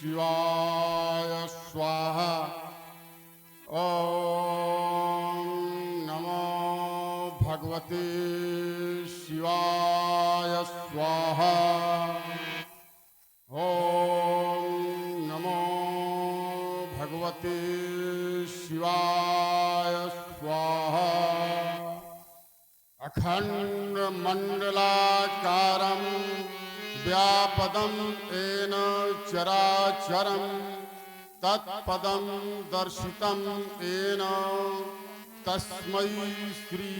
शिवाय स्वाहा। ओम नमो भगवते शिवाय स्वाहा। ओम नमो भगवते शिवाय स्वाहा। अखंड मंडलाकारं व्यापदं येन चराचरं तत्पदं दर्शितं येन तस्मै श्री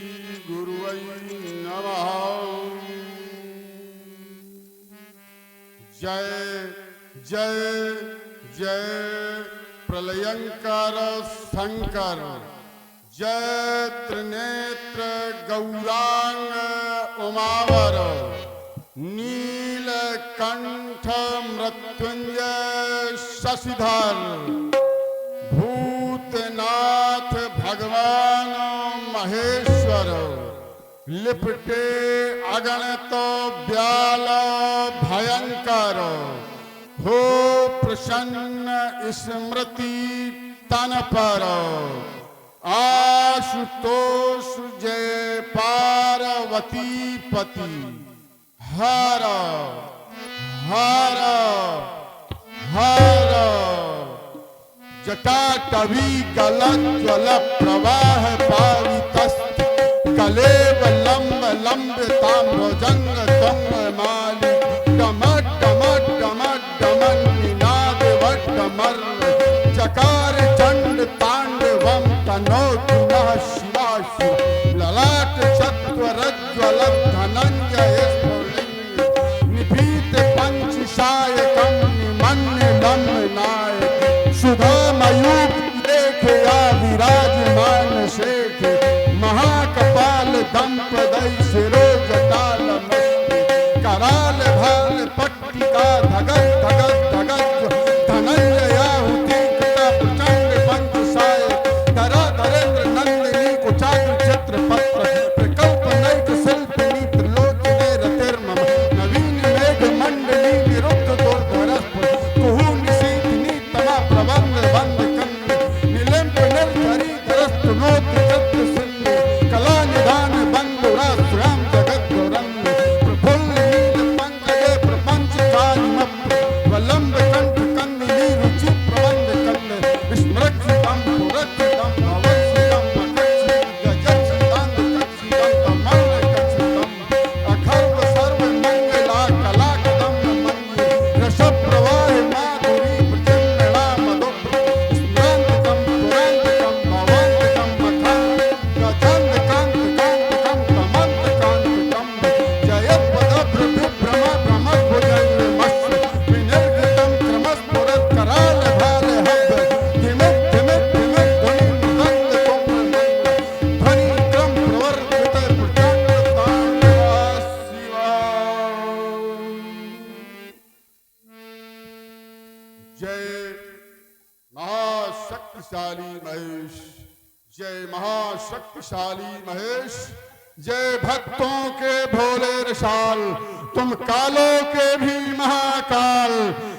गुरुवै नमः। जय जय जय प्रलयंकर शंकर। जय त्रिनेत्र गौरांग उमावर। नीलकंठ मृत्युंजय शशिधर। भूतनाथ भगवान महेश्वर। लिपटे अगणित ब्याल भयंकर। हो प्रसन्न स्मृति तन पर। आशुतोष जय पार्वती पति। हर हर हर। जटाटवी गलज्ज्वल प्रवाह पावितस्त। कलेव लंब लंब ताम्रजंग तंग माली। डम डम डम डमन निनाद वड्डमर। चकार चंड तांडवम तनोतु नः शिवा शिव। ललाट चत्वरज्ज्वल धनंजय स्फुलिंग। निपीत पंचशायकं निमन्नलं नायक। सुधा मयूख लेख या विराजमान शेख। महाकपाल दंपदय शिरो जटाल मस्तु। कराल भाल पट्टिका धगत धगत धगत। धनंजया हुति कृता प्रचंड पंचसाय। धरा धरेंद्र नंदिनी कुचाग्र चित्रपत्र। प्रकल्प नैक शिल्पिनी त्रिलोचने रतिर्मम। नवीन मेघ मंडली विरुद्ध दुर्धरस्फुट। कुहू निशीथिनी तमा प्रबंध बंद कंद। निलिम्प निर्धरी धरस्त नोत चित्र सिंधु। कला निधान बंधुरा स्वयं जगत गौरंग। प्रफुल्ल नील पंकज प्रपंच कालिमप्र। वलंब कंठ कंदिनी रुचि प्रबंध कंद। स्मृक्षितम पुरक्षितम भवक्षितम अकक्षितम गजक्षितम कक्षितम कमल कक्षितम। अखर्व सर्व मंगला कला कदम मंजु। रसव प्रवाह माधुरी प्रचंडा मधुप्र। स्मरांतकम पुरांतकम भवांतकम अखंड। गजंद कांत कांतकम कमंत कांतकम। जयपद प्रभ्रम ब्रह्मभुजंग मस्त। विनिर्गतम क्रमस्फुरत कराल भाल हब। धिमिक धिमिक धिमिक ध्वनि मृदंग तुंग। ध्वनि क्रम प्रवर्तित प्रचंड तांडवा शिवा। जय महाशक्तिशाली महेश। जय महाशक्तिशाली महेश। जय भक्तों के भोले रसाल। तुम कालों के भी महाकाल।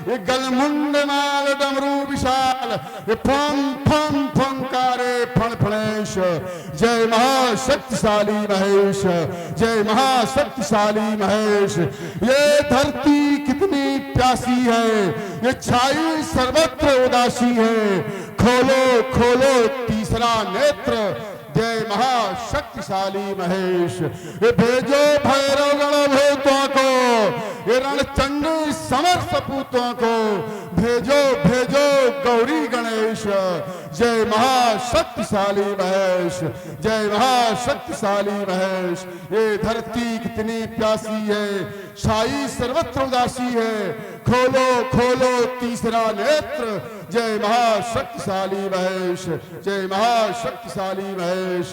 ये गलमुंड माल डमरू विशाल। ये फम फम फंकारे फण फणेश। जय महाशक्तिशाली महेश। जय महाशक्तिशाली महेश। ये धरती कितनी प्यासी है। ये छाई सर्वत्र उदासी है। खोलो खोलो तीसरा नेत्र। जय महाशक्तिशाली महेश। ये भेजो भैरव गण भूतों को। ये रणचंडी समर सपूतों को। भेजो भेजो गौरी गणेश। जय महाशक्तिशाली महेश। जय महाशक्तिशाली महेश। ये धरती कितनी प्यासी है। छाई सर्वत्र उदासी है। खोलो खोलो तीसरा नेत्र। जय महाशक्तिशाली महेश। जय महाशक्तिशाली महेश।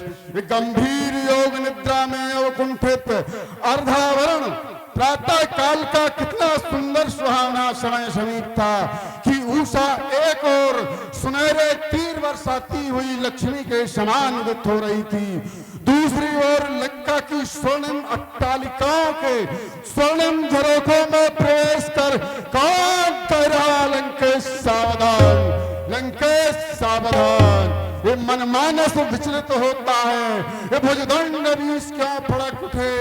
गंभीर योग निद्रा में अवकुंठित अर्धावरण प्रातः काल का कितना सुंदर सुहावना समय समीप था कि उषा एक और सुनहरे तीर बरसाती हुई लक्ष्मी के समान उदित हो रही थी। दूसरी ओर लंका की स्वर्णिम अट्टालिकाओं के स्वर्णिम झरोखों में प्रवेश कर कौन कह रहा लंकेश सावधान, ये मन मानस विचलित होता है, ये भुजदंड बीस क्या फड़क उठे,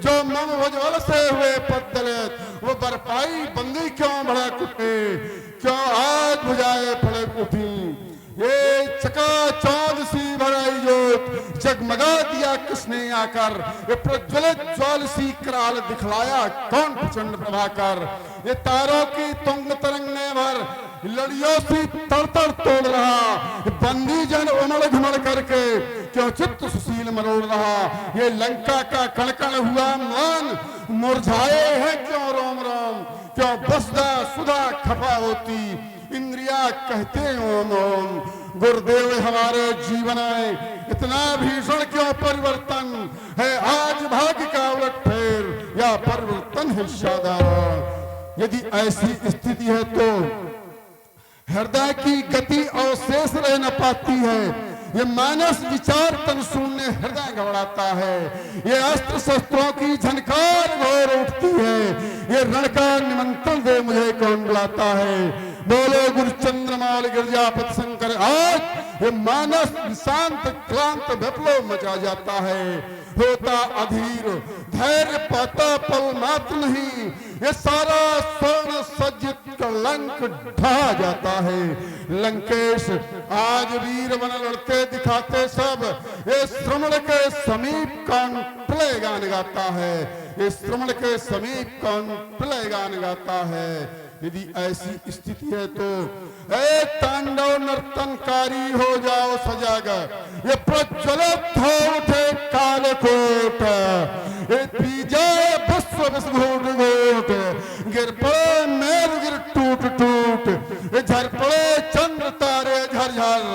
जो मम भुजबल से हुए पद्दलित, वो बरपाई बंदी क्यों भड़क उठे, क्यों आज भुजाए फड़क उठी। ये चकाचौंध सी भराई जोत जगमगा दिया किसने आकर, ये प्रज्वलित ज्वाल सी कराल दिखलाया कौन प्रचंड प्रभाकर। ये तारों की तुंग तरंगने भर लड़ियों से तड़तड़ तोड़ रहा, बंदी जन उमड़ घुमड़ करके क्यों चित्त सुशील मरोड़ रहा। ये लंका का कणकण हुआ मान मुरझाए है क्यों रोम रोम, क्यों बसदा सुधा खफा होती, इंद्रिया कहते ओम ओम। गुरुदेव हमारे जीवन में इतना भीषण क्यों परिवर्तन है, आज भाग्य का उलट फेर या परिवर्तन है साधारण। यदि ऐसी स्थिति है तो हृदय की गति और शेष रह न पाती है, ये मानस विचार तन शून्य हृदय घबराता है, ये अस्त्र शस्त्रों की झनकार घोर उठती है, ये रण का निमंत्रण दे मुझे कौन बुलाता है। बोलो गुरु चंद्रमाल गिरजापति शंकर, आज ये मानस शांत क्लांत विप्लव मचा जाता है, होता अधीर धैर्य पाता पल मात्र नहीं, ये सारा स्वर्ण सज्जित कलंक ढहा जाता है। लंकेश आज वीर बन लड़ते दिखाते सब, ये श्रवण के समीप कौन प्रलय गान गाता है, ये श्रवण के समीप कौन प्रलय गान गाता है। यदि ऐसी स्थिति है तो ए तांडव नर्तनकारी हो जाओ सजाग, ये प्रज्वलित हो उठे कालकोट, ये पी जाए विश्व विश्व घोट घोट, गिर पड़े मेरु गिर टूट टूट, ये झर पड़े चंद्र तारे झर झर।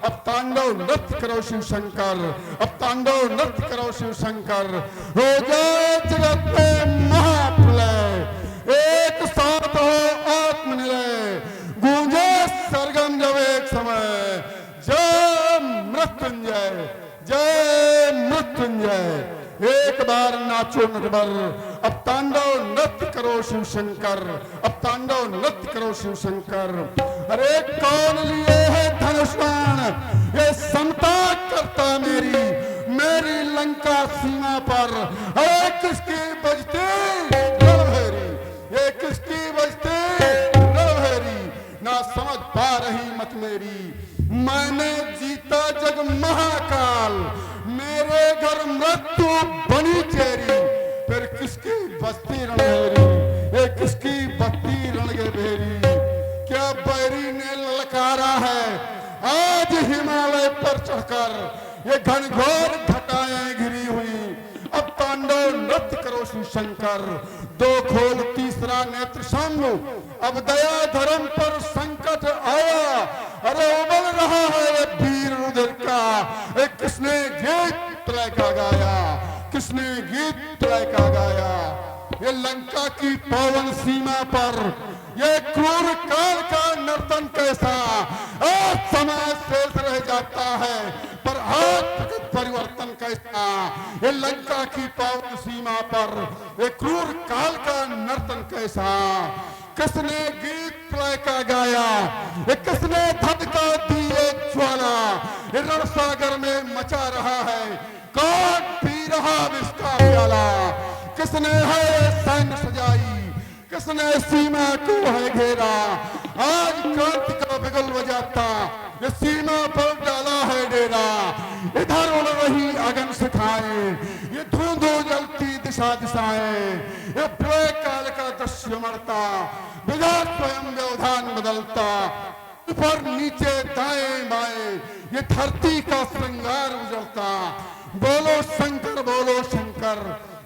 अब तांडव नृत्य करो शिव शंकर, अब तांडव नृत्य करो शिव शंकर। हो जाए जगत में महाप्रलय, एक साथ हो आत्मनिलय, गूंजे सरगम जब एक समय, जय मृत्युंजय जय मृत्युंजय। एक बार नाचो नटवर, अब तांडव नृत्य करो शिव शंकर, अब तांडव नृत्य करो शिव शंकर। अरे कौन लिए है धनुष बाण, ये समता करता मेरी मेरी लंका सीमा पर। अरे किसकी बजती रणभेरी, ये किसकी बजती रणभेरी, ना समझ पा रही मत मेरी। मैंने जीता जग महाकाल, मेरे घर मृत्यु बनी चेरी, फिर किसकी बस्ती रणभेरी, ये किसकी बस्ती रणभेरी। क्या बैरी ने ललकारा है आज हिमालय पर चढ़कर, ये घनघोर घटाएं घिरी हुई। अब तांडव नृत्य करो शिव शंकर, दो खोल तीसरा नेत्र सामने, अब दया धर्म पर संकट आया। अरे उबल रहा है ये वीर रुधिर का, एक किसने गीत प्रलय का गाया, किसने गीत प्रलय का गाया। ये लंका की पावन सीमा पर ये क्रूर काल का नर्तन कैसा आज समय शेष रह जाता है, पर आज प्रगट परिवर्तन कैसा। ये लंका की पावन सीमा पर ये क्रूर काल का नर्तन कैसा। किसने गीत प्रलय का गाया, ये किसने धधका दी एक ज्वाला, ये रण सागर में मचा रहा है कौन पी रहा विष का प्याला। किसने है सैन्य सजाई, किसने सीमा को है घेरा, आज क्रांति का बिगल बजाता ये सीमा पर डाला है डेरा। इधर उड़ रही अगन सिखाएं, ये धूं धूं जलती दिशा दिशाएं, ये प्रलय काल का दृश्य मरता, विधान स्वयं व्यवधान बदलता, ऊपर नीचे दाएं बाएं ये धरती का श्रृंगार उजड़ता। बोलो शंकर बोलो शंकर,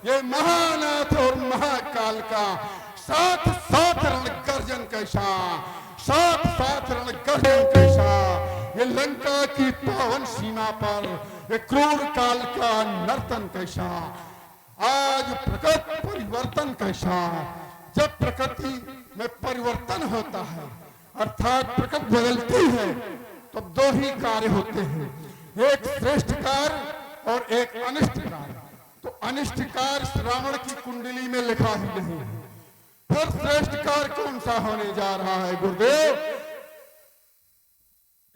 ये महानाथ और महाकाल का साथ साथ रण गर्जन कैसा, साथ साथ रण गर्जन कैसा। ये लंका की पावन सीमा पर ये क्रूर काल का नर्तन कैसा। आज प्रकृति परिवर्तन कैसा। जब प्रकृति में परिवर्तन होता है अर्थात प्रकृति बदलती है तो दो ही कार्य होते हैं, एक श्रेष्ठ कार्य और एक अनिष्ट कार्य। तो अनिष्ट कार्य रावण की कुंडली में लिखा ही नहीं है, फिर श्रेष्ठ कार्य कौन सा होने जा रहा है गुरुदेव।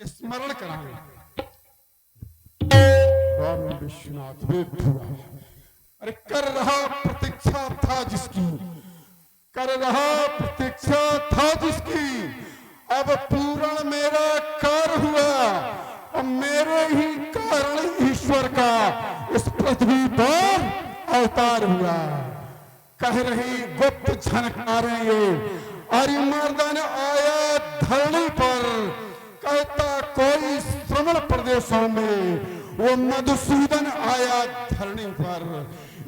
इस स्मरण कराएं। राम विश्वनाथ अरे कर रहा प्रतीक्षा था जिसकी, कर रहा प्रतीक्षा था जिसकी, अब पूर्ण मेरा कार्य हुआ और मेरे ही कारण ईश्वर का इस पृथ्वी पर अवतार हुआ। कह रही गुप्त झनकारें ये अरिमर्दन आया धरणी पर, कहता कोई श्रवण प्रदेशों में वो मधुसूदन आया धरणी पर।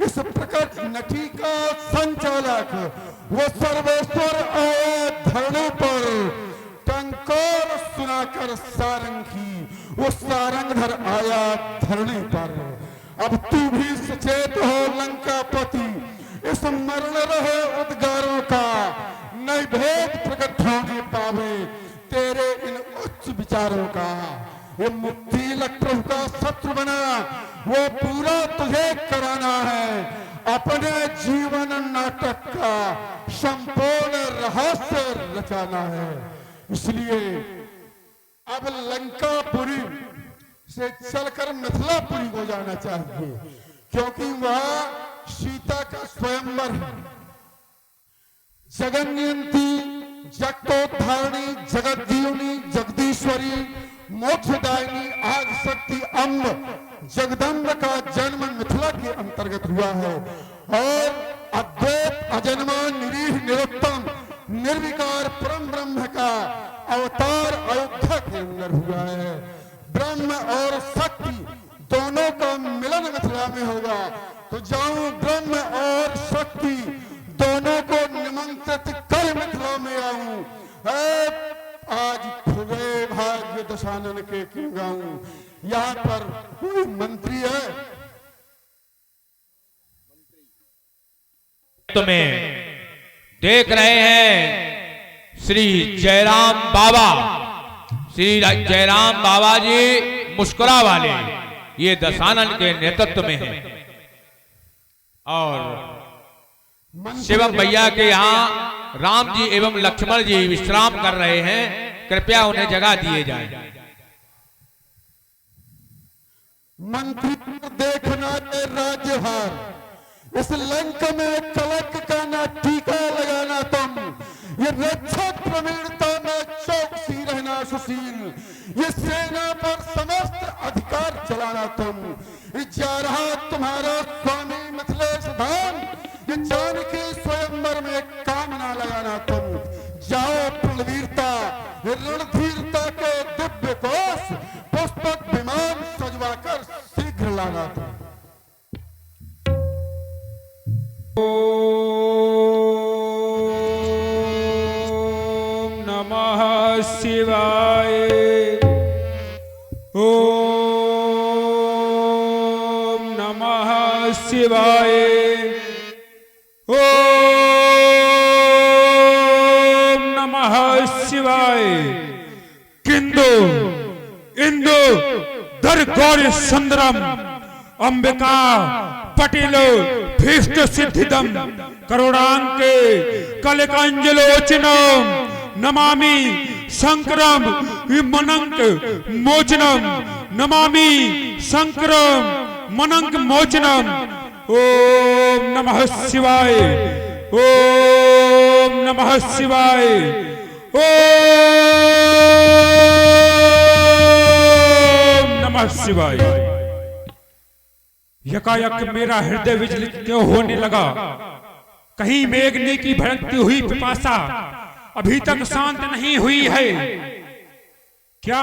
इस प्रकट नटी का संचालक वो सर्वेश्वर आया धरणी पर, टंकार सुनाकर सारंगी वो सारंगधर आया धरणी पर। अब तू भी सचेत हो लंकापति, इस मरण रहे उद्गारों का नए भेद प्रकट होंगे पावे तेरे इन उच्च विचारों का। वो मुक्ति लग प्रभु का शत्रु बना, वो पूरा तुझे कराना है अपने जीवन नाटक का संपूर्ण रहस्य रचाना है। इसलिए अब लंकापुरी से चलकर मिथिलापुरी को जाना चाहिए, क्योंकि वह सीता का स्वयंवर है। जगन्यंती, जगतोद्धारिणी, जगतजीवनी, जगदीश्वरी, मोक्षदायिनी, आदि शक्ति अम्ब जगदम्ब का जन्म मिथिला के अंतर्गत हुआ है और अद्वैत अजन्मा निरीह निरुत्तम निर्विकार परम ब्रह्म का अवतार अयोध्या के अंदर हुआ है। ब्रह्म और शक्ति दोनों का मिलन मिथिला में होगा, तो जाऊं ब्रह्म और शक्ति दोनों को निमंत्रित कर मिथिला में आऊं। आज खुले भाग्य दशानन के क्यों गाऊं। यहाँ पर कोई मंत्री है तुम्हें देख रहे हैं श्री जयराम बाबा, श्री जयराम बाबा जी मुस्कुरा वाले, ये दशानन के नेतृत्व में है। और शिवम भैया के यहाँ राम जी एवं लक्ष्मण जी विश्राम कर रहे हैं, कृपया उन्हें जगह दिए जाए। मंत्री देखना राज्यभार, इस लंक में कलंक का ना टीका लगाना तुम, ये रक्षक प्रवीणता में चौकसी रहना सुशील, ये सेना पर समस्त अधिकार चलाना तुम। ये जा रहा तुम्हारा स्वामी मिथिलेश धाम, ये जानकी स्वयंवर में कामना लगाना तुम। जाओ प्रवीरता रणधीरता के दिव्य कोष पुष्पक विमान सजवाकर शीघ्र लाना तुम। ओम नमः शिवाय, ओम नमः शिवाय, ओम नमः शिवाय। किंदु इंदु धर गौरी सुंदरम अंबिका पटेलो भीष्ट सिद्धिदम करुणांके कलिकांजलोचनम नमामि शंकरम मनंक मोचनम, नमामि शंकरम मनंक मोचनम। ओम नमः शिवाय, ओम नमः शिवाय, ओम नमः शिवाय। यकायक मेरा हृदय विचलित क्यों होने लगा। कहीं मेघनी की भड़कती हुई पिपासा अभी तक शांत नहीं हुई है। क्या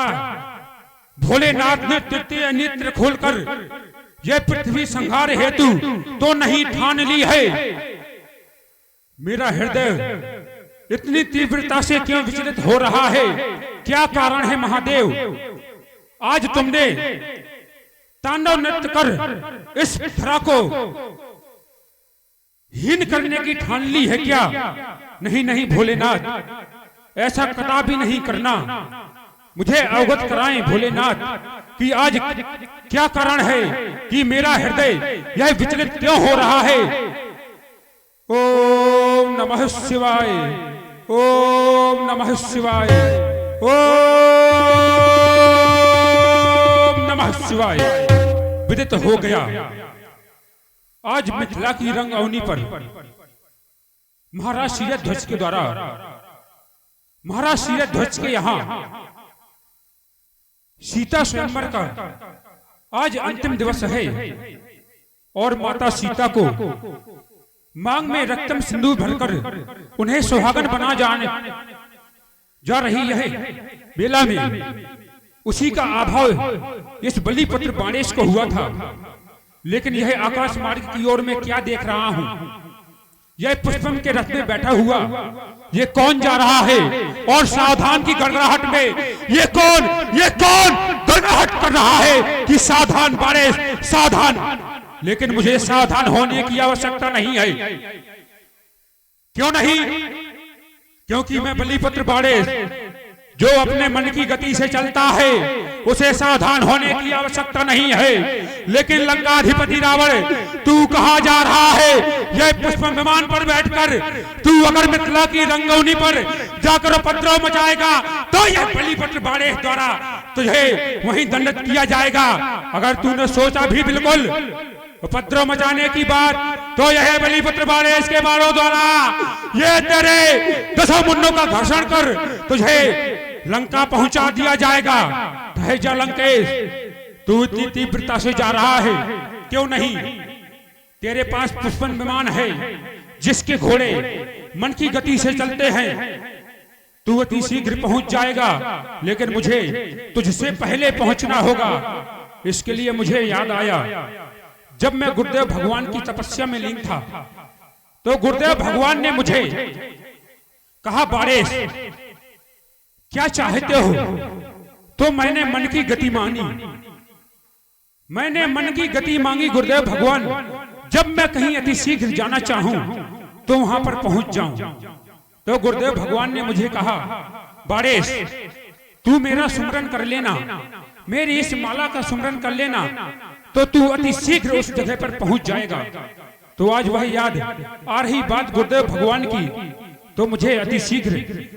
भोलेनाथ ने तृतीय नेत्र खोलकर यह पृथ्वी संहार हेतु तो नहीं ठान ली है। मेरा हृदय इतनी तीव्रता से क्यों विचलित हो रहा है। क्या कारण है महादेव। आज तुमने तांडव नृत्य कर इस धरा को हीन करने की ठान ली है क्या। नहीं नहीं भोलेनाथ, ऐसा कदापि नहीं करना। मुझे अवगत कराएं भोलेनाथ कि आज क्या कारण है कि मेरा हृदय यह विचलित क्यों हो रहा है। ओम नमः शिवाय, ओम नमः शिवाय, ओम शिवाय विदित हो गया। आज मिथिला की रंग अवनी पर महाराज शीरथ ध्वज के द्वारा, महाराज शीरथ ध्वज के यहाँ सीता स्वयंवर का आज अंतिम दिवस है और माता सीता को मांग में रक्तम सिंदूर भरकर उन्हें सुहागन बना जाने जा रही है बेला में। उसी का अभाव इस बलिपत्र बाणेश को हुआ था, लेकिन यह आकाश मार्ग की ओर में क्या देख रहा हूं, यह पुष्पम के रथ में बैठा हुआ ये कौन जा रहा है, और सावधान की गड़गड़ाहट में ये कौन गड़गड़ाहट कर रहा है कि सावधान बाणेश सावधान। लेकिन मुझे सावधान होने की आवश्यकता नहीं है। क्यों नहीं? क्योंकि मैं बलिपत्र बाणेश जो अपने मन की गति से चलता है उसे सावधान होने की आवश्यकता नहीं है। लेकिन लंकाधिपति रावण, तू कहां जा रहा है? यह पुष्प विमान पर बैठकर तू अगर मिथिला की रंगभूमि पर जाकर उपद्रव मचाएगा तो यह बलिपत्र बाणेश द्वारा तुझे वहीं दंडित किया जाएगा। अगर तूने सोचा भी बिल्कुल उपद्रव मचाने की बात, तो यह बलिपत्र बाणेश के बाणों द्वारा ये तेरे 10 मुंडों का घर्षण कर तुझे लंका पहुंचा दिया जाएगा। ठहर जा लंकेश, तू इतनी तीव्रता से जा रहा है क्यों नहीं? तेरे पास पुष्पन विमान है जिसके घोड़े मन की गति से चलते हैं, तू अति शीघ्र पहुंच जाएगा। लेकिन मुझे तुझसे पहले पहुंचना होगा। इसके लिए मुझे याद आया, जब मैं गुरुदेव भगवान की तपस्या में लीन था तो गुरुदेव भगवान ने मुझे कहा, बाणेश क्या चाहते हो? तो मैंने मन की गति मांगी, मैंने मन की गति मांगी गुरुदेव भगवान। जब मैं कहीं अति शीघ्र जाना चाहूं तो वहां पर पहुंच जाऊं। तो गुरुदेव भगवान ने मुझे कहा, बाणेश तू मेरा सुमरन कर लेना, मेरी इस माला का सुमरन कर लेना, तो तू अति शीघ्र उस जगह पर पहुंच जाएगा। तो आज वह याद आ रही बात गुरुदेव भगवान की, तो मुझे अति शीघ्र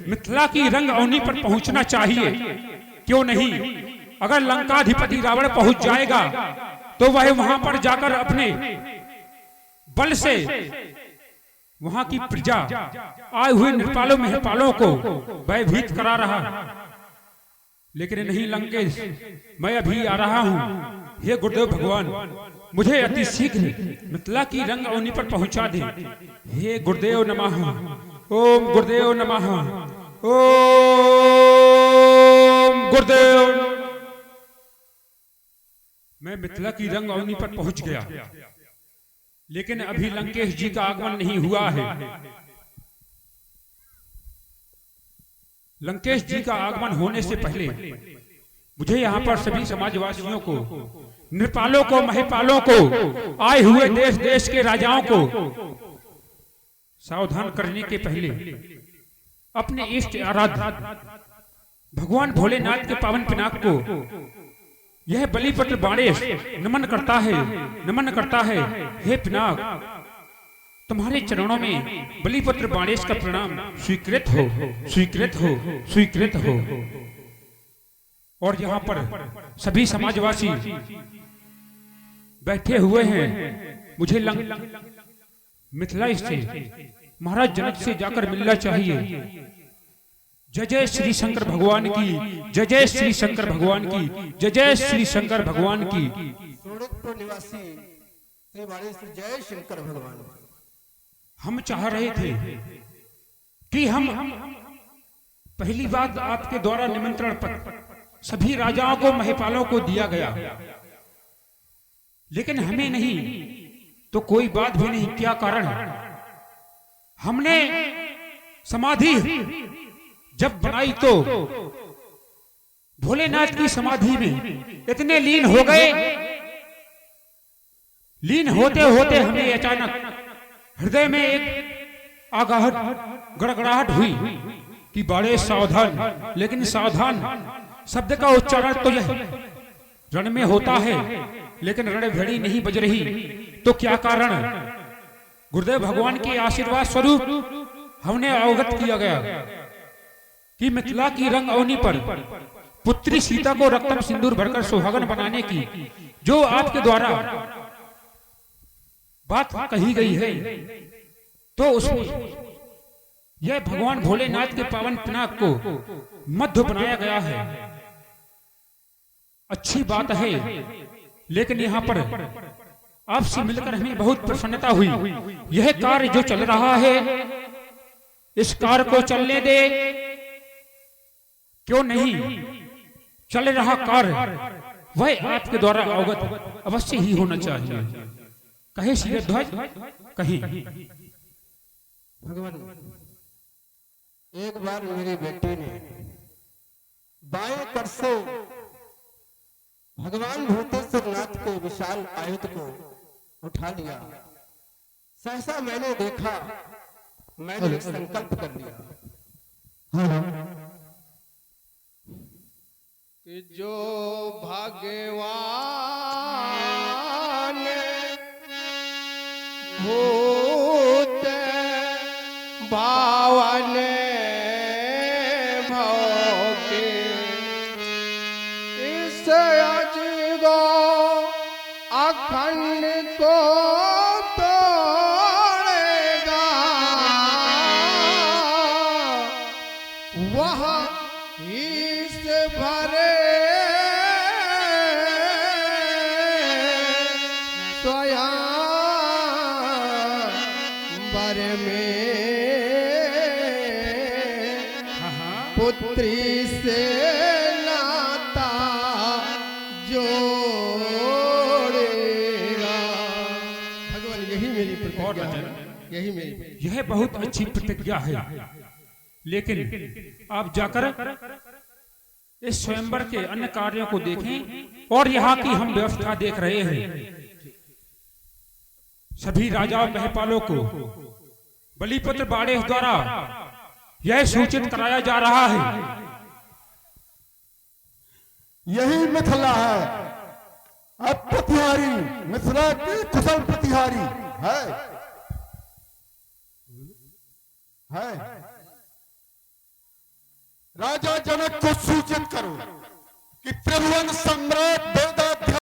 मिथिला की रंग अवनी पर पहुंचना चाहिए। क्यों नहीं? अगर लंकाधिपति रावण पहुंच जाएगा तो वह वहां पर जाकर अपने बल से वहां की प्रजा आए हुए नृपालों महपालों को भयभीत करा रहा। लेकिन नहीं लंकेश, मैं अभी आ रहा हूं। हे गुरुदेव भगवान, मुझे अति शीघ्र मिथिला की रंग अवनी पर पहुंचा दे। हे गुरुदेव नमः, ओम गुरुदेव नमः, ओम गुरुदेव। मैं मिथिला की रंग अवनी पर पहुंच गया, लेकिन अभी लंकेश जी का आगमन नहीं हुआ है। लंकेश जी का आगमन होने से पहले मुझे यहाँ पर सभी समाजवासियों को, नृपालों को, महिपालों को, आए हुए देश देश के राजाओं को सावधान करने के पहले अपने इष्ट आराध्य भगवान भोलेनाथ के पावन पिनाक को यह बलिपत्र बाणेश नमन करता है। हे पिनाक, तुम्हारे चरणों में बलिपत्र बाणेश का प्रणाम स्वीकृत हो, स्वीकृत हो, स्वीकृत हो। और यहाँ पर सभी समाजवासी बैठे हुए हैं। मुझे मिथिला से महाराज जनक से जाकर मिलना चाहिए। जय जय श्री शंकर भगवान की, जय जय श्री शंकर भगवान की, जय जय श्री शंकर भगवान की। सोनकपुर निवासी श्री बाणेश जय शंकर भगवान। हम चाह रहे थे कि हम पहली बात आपके द्वारा निमंत्रण पत्र सभी राजाओं को, महिपालों को दिया गया, लेकिन हमें नहीं। तो कोई बात भी नहीं, क्या कारण? हमने समाधि जब बनाई तो भोलेनाथ की समाधि में इतने लीन हो गए, लीन होते होते हमें अचानक हृदय में एक आगाहट, गड़गड़ाहट हुई कि बाणेश सावधान। लेकिन सावधान शब्द का उच्चारण तो यह रण में होता है, लेकिन रणभेड़ी नहीं बज रही। तो क्या कारण? गुरुदेव भगवान के आशीर्वाद स्वरूप हमने अवगत किया गया कि मिथिला की रंग अवनी पर पुत्री सीता को रक्तम सिंदूर भरकर सुहागन बनाने की जो आपके द्वारा बात कही गई है, तो उसमें यह भगवान भोलेनाथ के पावन पिनाक को मध्य बनाया गया है। अच्छी बात है, लेकिन यहाँ पर आपसे मिलकर हमें बहुत प्रसन्नता हुई। यह कार्य जो चल रहा है, इस कार्य को चलने दे, क्यों नहीं? चल रहा कार्य वह आपके द्वारा अवगत अवश्य ही होना चाहिए। कहे शिरध्वज, कहीं भगवान, एक बार मेरी बेटी ने बाएं कर से भगवान भूतेश्वर नाथ के विशाल आयुध को उठा लिया। सहसा मैंने देखा, मैंने एक संकल्प कर लिया कि जो भगवान भूत भावन भोगे इस अजगो अखंड को तोड़ेगा, वह इस भरे स्वयं बर में पुत्री से नाता जोड़ेगा। भगवान, यही मेरी प्रतिज्ञा है, यही मेरी। यह बहुत अच्छी प्रतिज्ञा है, लेकिन आप जाकर इस स्वयंवर के अन्य कार्यों को देखें और यहाँ की हम व्यवस्था देख रहे हैं। सभी राजाओं महपालों को बलिपत्र बाड़े द्वारा यह सूचित कराया जा रहा है। यही मिथिला है, अब प्रतिहारी मिथिला की कुशल प्रतिहारी है। राजा जनक को सूचित करो कि त्रिभुवन सम्राट